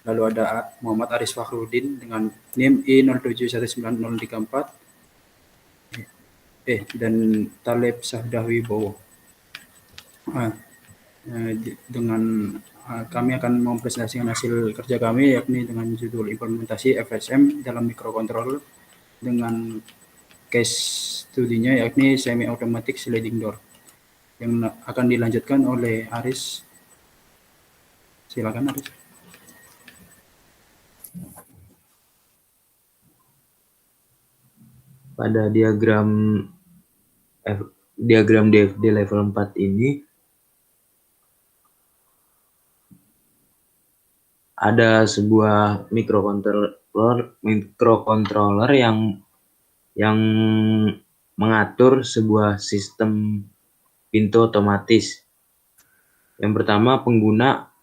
lalu ada Muhammad Aris Fakhrudin dengan NIM I07190034, dan Taleb Sahdawi Bowo. Dengan kami akan mempresentasikan hasil kerja kami, yakni dengan judul implementasi FSM dalam mikrokontroller dengan case studinya yakni semi automatic sliding door, yang akan dilanjutkan oleh Aris. Silakan Aris. Pada diagram DFD level 4 ini ada sebuah mikrokontroller yang mengatur sebuah sistem pintu otomatis. Yang pertama, pengguna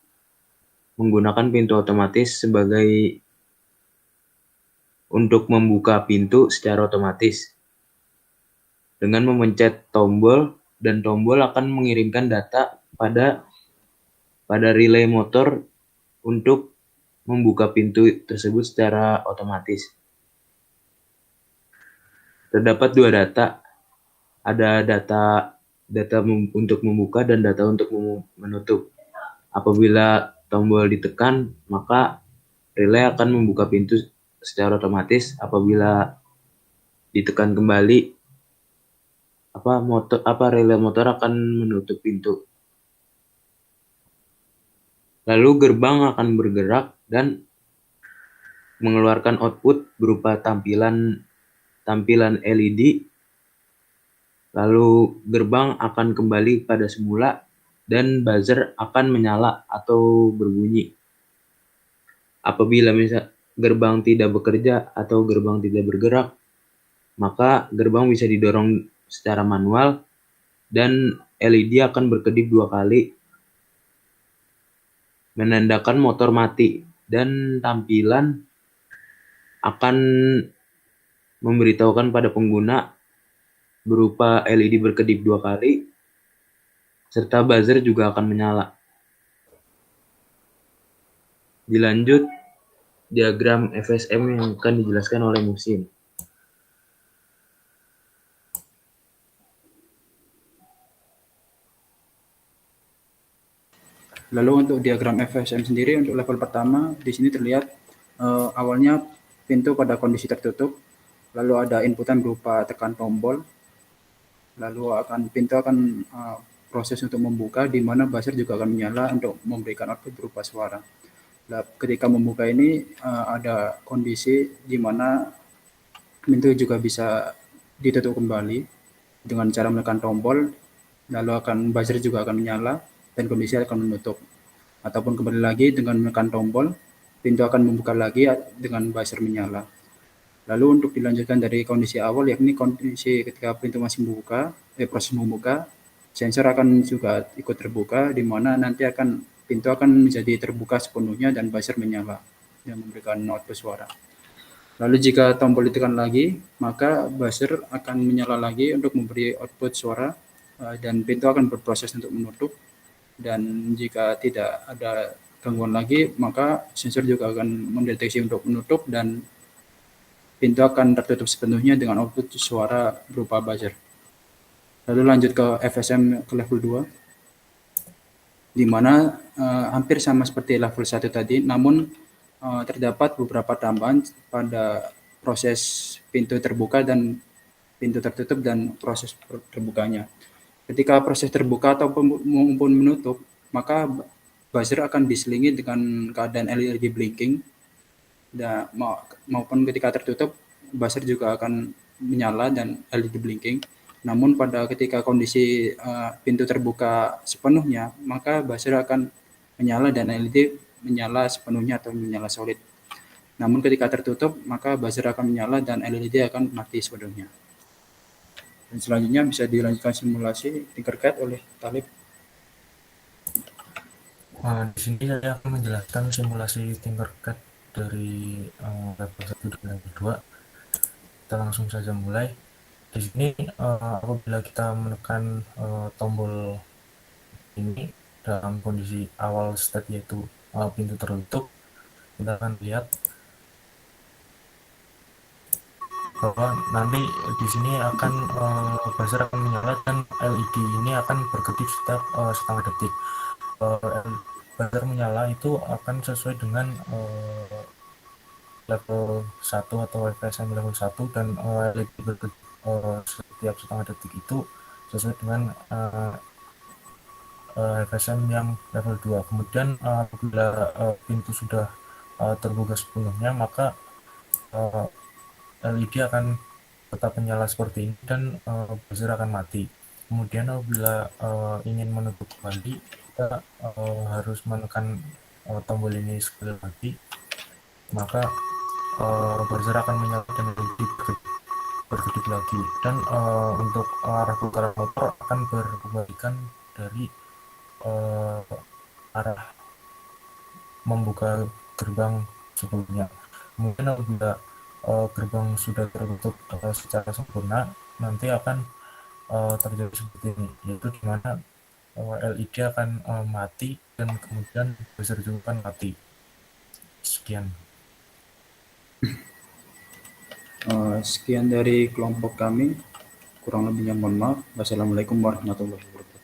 menggunakan pintu otomatis untuk membuka pintu secara otomatis dengan memencet tombol, dan tombol akan mengirimkan data pada relay motor untuk membuka pintu tersebut secara otomatis. Terdapat dua data, ada data untuk membuka dan data untuk menutup. Apabila tombol ditekan, maka relay akan membuka pintu secara otomatis. Apabila ditekan kembali, relay motor akan menutup pintu. Lalu gerbang akan bergerak dan mengeluarkan output berupa tampilan LED. Lalu gerbang akan kembali pada semula dan buzzer akan menyala atau berbunyi. Apabila gerbang tidak bekerja atau gerbang tidak bergerak, maka gerbang bisa didorong secara manual dan LED akan berkedip 2 kali menandakan motor mati, dan tampilan akan memberitahukan pada pengguna berupa LED berkedip 2 kali serta buzzer juga akan menyala. Dilanjut diagram FSM yang akan dijelaskan oleh Muhsin. Lalu untuk diagram FSM sendiri untuk level pertama, di sini terlihat awalnya pintu pada kondisi tertutup, lalu ada inputan berupa tekan tombol, lalu pintu akan proses untuk membuka, di mana buzzer juga akan menyala untuk memberikan output berupa suara. Nah, ketika membuka ini ada kondisi di mana pintu juga bisa ditutup kembali dengan cara menekan tombol, lalu buzzer juga akan menyala dan kondisi akan menutup. Ataupun kembali lagi dengan menekan tombol, pintu akan membuka lagi dengan buzzer menyala. Lalu untuk dilanjutkan dari kondisi awal, yakni kondisi ketika pintu masih membuka, proses membuka, sensor akan juga ikut terbuka, di mana nanti pintu akan menjadi terbuka sepenuhnya dan buzzer menyala dan memberikan output suara. Lalu jika tombol ditekan lagi, maka buzzer akan menyala lagi untuk memberi output suara, dan pintu akan berproses untuk menutup. Dan jika tidak ada gangguan lagi, maka sensor juga akan mendeteksi untuk menutup dan pintu akan tertutup sepenuhnya dengan output suara berupa buzzer. Lalu lanjut ke FSM ke level 2, di mana hampir sama seperti level 1 tadi, namun terdapat beberapa tambahan pada proses pintu terbuka dan pintu tertutup dan proses terbukanya. Ketika proses terbuka ataupun menutup, maka buzzer akan diselingi dengan keadaan LED blinking, dan maupun ketika tertutup, buzzer juga akan menyala dan LED blinking. Namun ketika kondisi pintu terbuka sepenuhnya, maka buzzer akan menyala dan LED menyala sepenuhnya atau menyala solid. Namun ketika tertutup, maka buzzer akan menyala dan LED akan mati sepenuhnya. Dan selanjutnya bisa dilanjutkan simulasi Tinkercad oleh Talib. Di sini saya akan menjelaskan simulasi Tinkercad dari level 1 dan level 2. Kita langsung saja mulai. Di sini apabila kita menekan tombol ini dalam kondisi awal state, yaitu pintu tertutup, kita akan lihat bahwa nanti di sini akan buzzer akan menyala dan LED ini akan berkedip setiap setengah detik. Buzzer menyala itu akan sesuai dengan level 1 atau FSM level 1 dan LED berkedip setiap setengah detik itu sesuai dengan FSM yang level 2. Kemudian apabila pintu sudah terbuka sepenuhnya, maka LED akan tetap menyala seperti ini dan buzzer akan mati. Kemudian apabila ingin menutup kembali, kita harus menekan tombol ini sekali lagi, maka buzzer akan menyala dan LED berkedip lagi. Dan untuk arah putaran motor akan berbalikan dari arah membuka gerbang sebelumnya. Mungkin apabila gerbang sudah tertutup secara sempurna, nanti akan terjadi seperti ini, yaitu di mana LED akan mati dan kemudian buzzer juga akan mati. Sekian. Sekian dari kelompok kami. Kurang lebihnya mohon maaf. Wassalamualaikum warahmatullahi wabarakatuh.